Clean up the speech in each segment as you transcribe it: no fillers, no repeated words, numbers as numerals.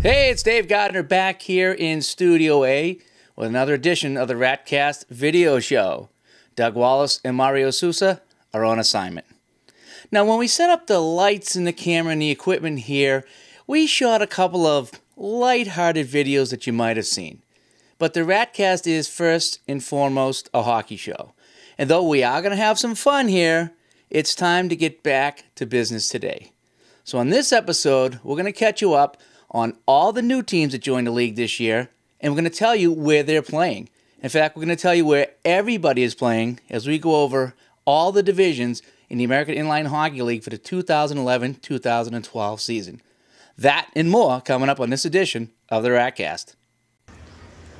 Hey, it's Dave Gardner back here in Studio A with another edition of the RatCast video show. Doug Wallace and Mario Sousa are on assignment. Now, when we set up the lights and the camera and the equipment here, we shot a couple of light-hearted videos that you might have seen. But the RatCast is first and foremost a hockey show. And though we are going to have some fun here, it's time to get back to business today. So on this episode, we're going to catch you up on all the new teams that joined the league this year, and we're going to tell you where they're playing. In fact, we're going to tell you where everybody is playing as we go over all the divisions in the American Inline Hockey League for the 2011-2012 season. That and more coming up on this edition of the RatCast.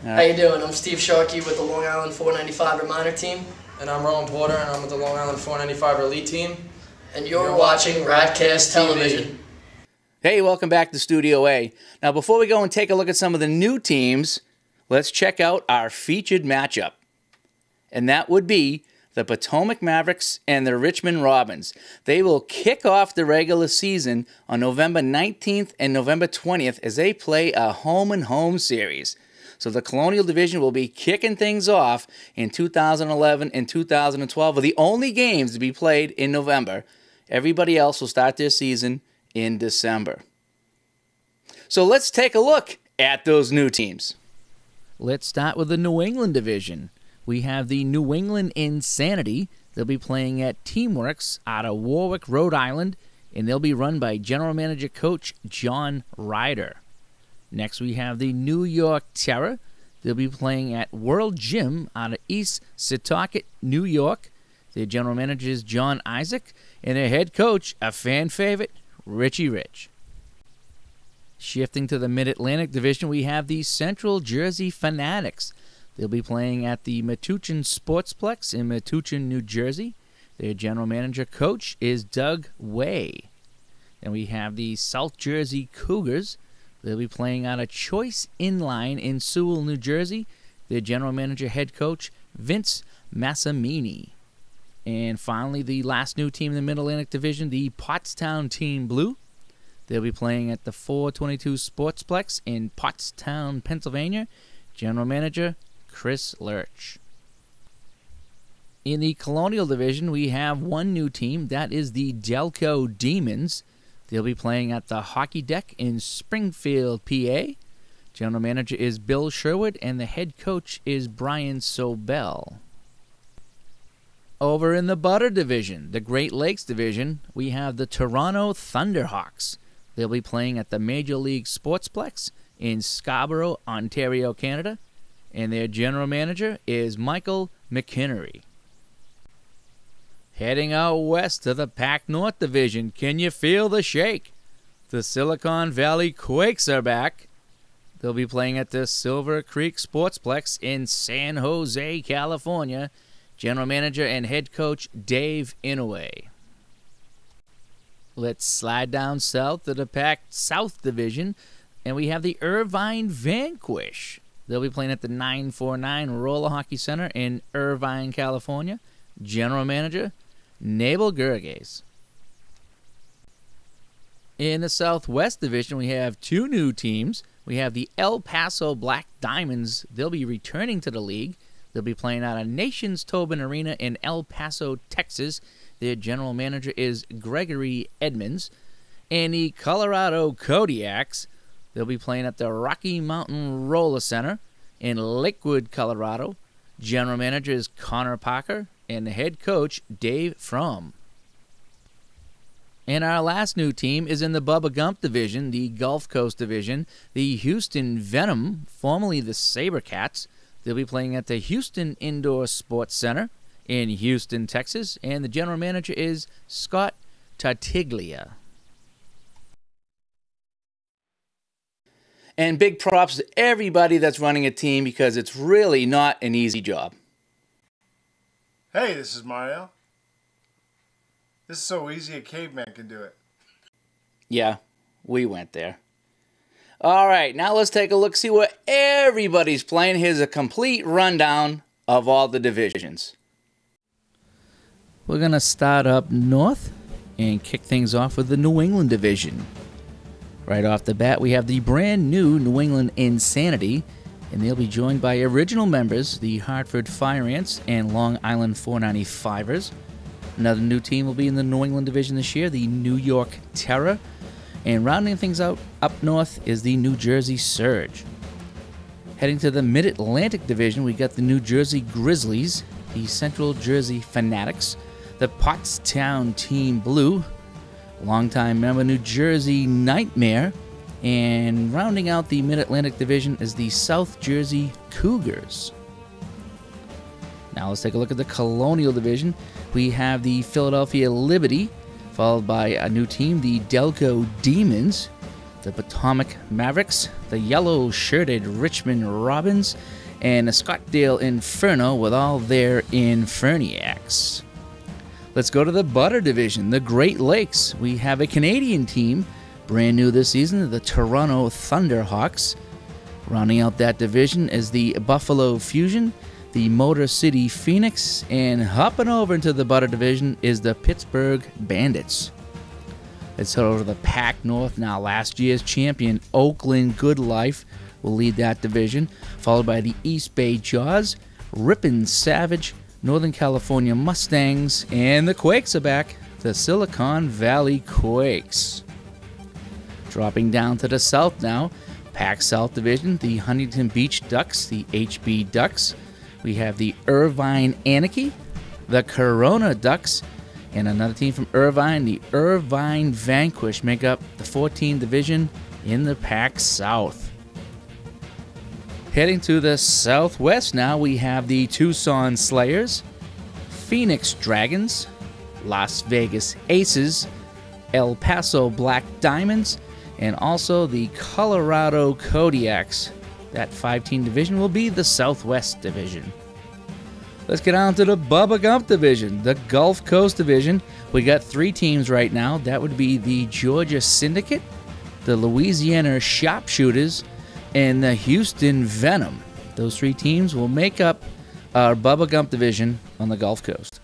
How you doing? I'm Steve Sharkey with the Long Island 495er minor team. And I'm Rowan Porter, and I'm with the Long Island 495er elite team. And you're watching RatCast Television. Hey, welcome back to Studio A. Now, before we go and take a look at some of the new teams, let's check out our featured matchup. And that would be the Potomac Mavericks and the Richmond Robins. They will kick off the regular season on November 19th and November 20th as they play a home-and-home series. So the Colonial Division will be kicking things off in 2011 and 2012 with the only games to be played in November. Everybody else will start their season in December. So let's take a look at those new teams. Let's start with the New England Division. We have the New England Insanity. They'll be playing at Teamworks out of Warwick, Rhode Island, and they'll be run by General Manager Coach John Ryder. Next, we have the New York Terror. They'll be playing at World Gym out of East Setauket, New York. Their general manager is John Isaac, and their head coach, a fan favorite, Richie Rich. Shifting to the Mid-Atlantic Division, we have the Central Jersey Fanatics. They'll be playing at the Metuchen Sportsplex in Metuchen, New Jersey. Their general manager coach is Doug Way. Then we have the South Jersey Cougars. They'll be playing out of Choice Inline in Sewell, New Jersey. Their general manager head coach, Vince Massimini. And finally, the last new team in the Mid-Atlantic Division, the Pottstown Team Blue. They'll be playing at the 422 Sportsplex in Pottstown, Pennsylvania. General manager, Chris Lurch. In the Colonial Division, we have one new team. That is the Delco Demons. They'll be playing at the Hockey Deck in Springfield, PA. General manager is Bill Sherwood, and the head coach is Brian Sobel. Over in the Butter Division, the Great Lakes Division, we have the Toronto Thunderhawks. They'll be playing at the Major League Sportsplex in Scarborough, Ontario, Canada. And their general manager is Michael McKinnery. Heading out west to the Pac North Division, can you feel the shake? The Silicon Valley Quakes are back. They'll be playing at the Silver Creek Sportsplex in San Jose, California. General manager and head coach Dave Inouye. Let's slide down south to the Pac South Division, and we have the Irvine Vanquish. They'll be playing at the 949 Roller Hockey Center in Irvine, California. General manager, Nabel Gerges. In the Southwest Division, we have two new teams. We have the El Paso Black Diamonds. They'll be returning to the league. They'll be playing out of Nations Tobin Arena in El Paso, Texas. Their general manager is Gregory Edmonds. And the Colorado Kodiaks, they'll be playing at the Rocky Mountain Roller Center in Lakewood, Colorado. General manager is Connor Parker, and the head coach, Dave Fromm. And our last new team is in the Bubba Gump Division, the Gulf Coast Division, the Houston Venom, formerly the Sabercats. They'll be playing at the Houston Indoor Sports Center in Houston, Texas, and the general manager is Scott Tartiglia. And big props to everybody that's running a team because it's really not an easy job. Hey, this is Mario. This is so easy a caveman can do it. Yeah, we went there. All right, now let's take a look, see where everybody's playing. Here's a complete rundown of all the divisions. We're going to start up north and kick things off with the New England Division. Right off the bat, we have the brand new New England Insanity, and they'll be joined by original members, the Hartford Fire Ants and Long Island 495ers. Another new team will be in the New England division this year, the New York Terror. And rounding things out up north is the New Jersey Surge. Heading to the Mid-Atlantic division, we got the New Jersey Grizzlies, the Central Jersey Fanatics, the Pottstown Team Blue, longtime member New Jersey Nightmare, and rounding out the Mid-Atlantic division is the South Jersey Cougars. Now let's take a look at the Colonial division. We have the Philadelphia Liberty, followed by a new team, the Delco Demons, the Potomac Mavericks, the yellow-shirted Richmond Robins, and the Scottdale Inferno with all their Inferniacs. Let's go to the Butter division, the Great Lakes. We have a Canadian team, brand new this season, the Toronto Thunderhawks. Rounding out that division is the Buffalo Fusion, the Motor City Phoenix, and hopping over into the Butter division is the Pittsburgh Bandits. Let's head over to the Pac North now. Last year's champion, Oakland Good Life, will lead that division, followed by the East Bay Jaws, Ripon Savage, Northern California Mustangs, and the Quakes are back, the Silicon Valley Quakes. Dropping down to the south now, Pac South Division, the Huntington Beach Ducks, the HB Ducks. We have the Irvine Anarchy, the Corona Ducks, and another team from Irvine, the Irvine Vanquish, make up the 14th division in the Pac South. Heading to the southwest now, we have the Tucson Slayers, Phoenix Dragons, Las Vegas Aces, El Paso Black Diamonds, and also the Colorado Kodiaks. That 5-team division will be the Southwest Division. Let's get on to the Bubba Gump Division, the Gulf Coast Division. We got 3 teams right now. That would be the Georgia Syndicate, the Louisiana Sharpshooters, and the Houston Venom. Those 3 teams will make up our Bubba Gump Division on the Gulf Coast.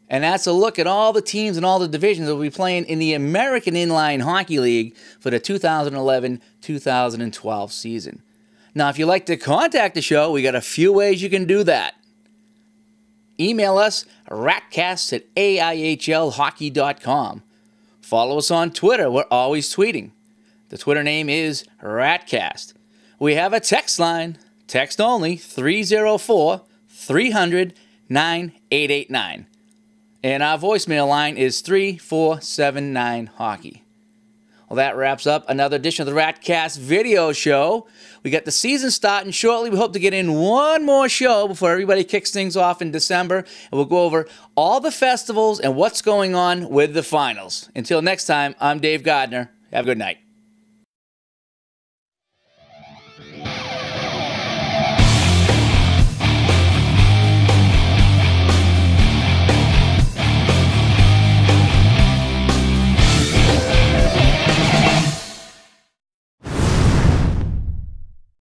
And that's a look at all the teams and all the divisions that will be playing in the American Inline Hockey League for the 2011-2012 season. Now, if you'd like to contact the show, we got a few ways you can do that. Email us, ratcast@aihlhockey.com. Follow us on Twitter. We're always tweeting. The Twitter name is RatCast. We have a text line, text only, 304-300-9889. And our voicemail line is 3479-HOCKEY. Well, that wraps up another edition of the RatCast video show. We got the season starting shortly. We hope to get in one more show before everybody kicks things off in December. And we'll go over all the festivals and what's going on with the finals. Until next time, I'm Dave Gardner. Have a good night.